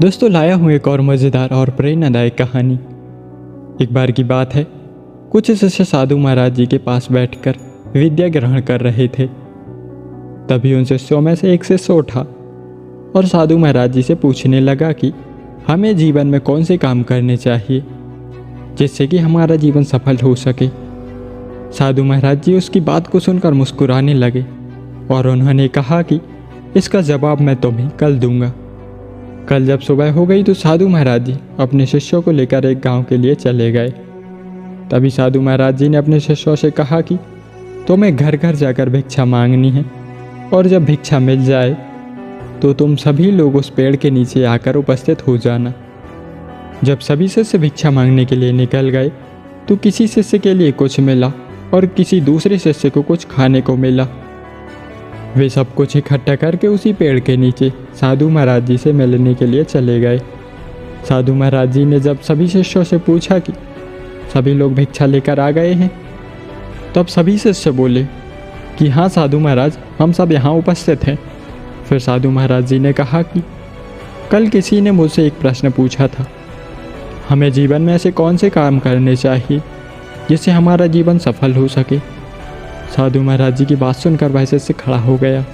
दोस्तों लाया हूँ एक और मज़ेदार और प्रेरणादायक कहानी। एक बार की बात है, कुछ शिष्य साधु महाराज जी के पास बैठकर विद्या ग्रहण कर रहे थे। तभी उन शिष्यों में से एक शिष्य उठा और साधु महाराज जी से पूछने लगा कि हमें जीवन में कौन से काम करने चाहिए जिससे कि हमारा जीवन सफल हो सके। साधु महाराज जी उसकी बात को सुनकर मुस्कुराने लगे और उन्होंने कहा कि इसका जवाब मैं तुम्हें कल दूंगा। कल जब सुबह हो गई तो साधु महाराज जी अपने शिष्यों को लेकर एक गांव के लिए चले गए। तभी साधु महाराज जी ने अपने शिष्यों से कहा कि तुम्हें घर घर जाकर भिक्षा मांगनी है और जब भिक्षा मिल जाए तो तुम सभी लोग उस पेड़ के नीचे आकर उपस्थित हो जाना। जब सभी शिष्य भिक्षा मांगने के लिए निकल गए तो किसी शिष्य के लिए कुछ मिला और किसी दूसरे शिष्य को कुछ खाने को मिला। वे सब कुछ इकट्ठा करके उसी पेड़ के नीचे साधु महाराज जी से मिलने के लिए चले गए। साधु महाराज जी ने जब सभी शिष्यों से पूछा कि सभी लोग भिक्षा लेकर आ गए हैं, तब सभी शिष्य बोले कि हाँ साधु महाराज, हम सब यहाँ उपस्थित हैं। फिर साधु महाराज जी ने कहा कि कल किसी ने मुझसे एक प्रश्न पूछा था, हमें जीवन में ऐसे कौन से काम करने चाहिए जिससे हमारा जीवन सफल हो सके। साधु महाराज जी की बात सुनकर वह शिष्य खड़ा हो गया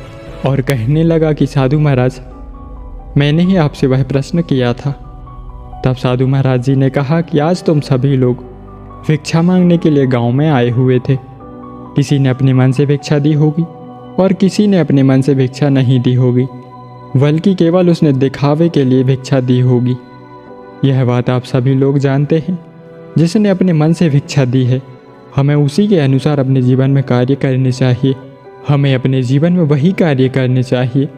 और कहने लगा कि साधु महाराज, मैंने ही आपसे वह प्रश्न किया था। तब साधु महाराज जी ने कहा कि आज तुम सभी लोग भिक्षा मांगने के लिए गांव में आए हुए थे। किसी ने अपने मन से भिक्षा दी होगी और किसी ने अपने मन से भिक्षा नहीं दी होगी, बल्कि केवल उसने दिखावे के लिए भिक्षा दी होगी। यह बात आप सभी लोग जानते हैं। जिसने अपने मन से भिक्षा दी है, हमें उसी के अनुसार अपने जीवन में कार्य करने चाहिए। हमें अपने जीवन में वही कार्य करने चाहिए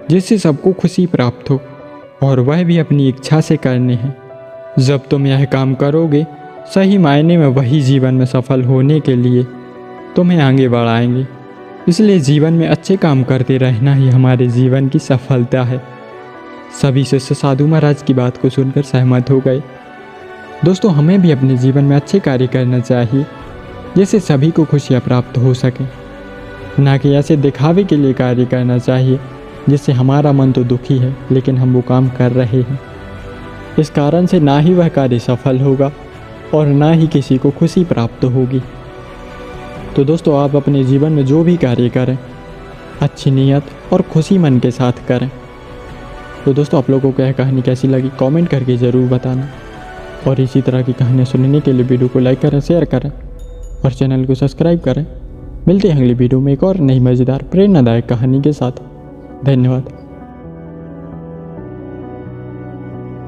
जिससे सबको खुशी प्राप्त हो, और वह भी अपनी इच्छा से करने हैं। जब तुम यह काम करोगे, सही मायने में वही जीवन में सफल होने के लिए तुम्हें आगे बढ़ाएंगे। इसलिए जीवन में अच्छे काम करते रहना ही हमारे जीवन की सफलता है। सभी शिष्य साधु महाराज की बात को सुनकर सहमत हो गए। दोस्तों, हमें भी अपने जीवन में अच्छे कार्य करना चाहिए जिससे सभी को खुशियाँ प्राप्त हो सके, ना कि ऐसे दिखावे के लिए कार्य करना चाहिए जिससे हमारा मन तो दुखी है लेकिन हम वो काम कर रहे हैं। इस कारण से ना ही वह कार्य सफल होगा और ना ही किसी को खुशी प्राप्त होगी। तो दोस्तों, आप अपने जीवन में जो भी कार्य करें, अच्छी नीयत और खुशी मन के साथ करें। तो दोस्तों, आप लोगों को यह कहानी कैसी लगी कमेंट करके ज़रूर बताना, और इसी तरह की कहानियाँ सुनने के लिए वीडियो को लाइक करें, शेयर करें और चैनल को सब्सक्राइब करें। मिलते हैं अगली वीडियो में एक और नई मज़ेदार प्रेरणादायक कहानी के साथ। धन्यवाद।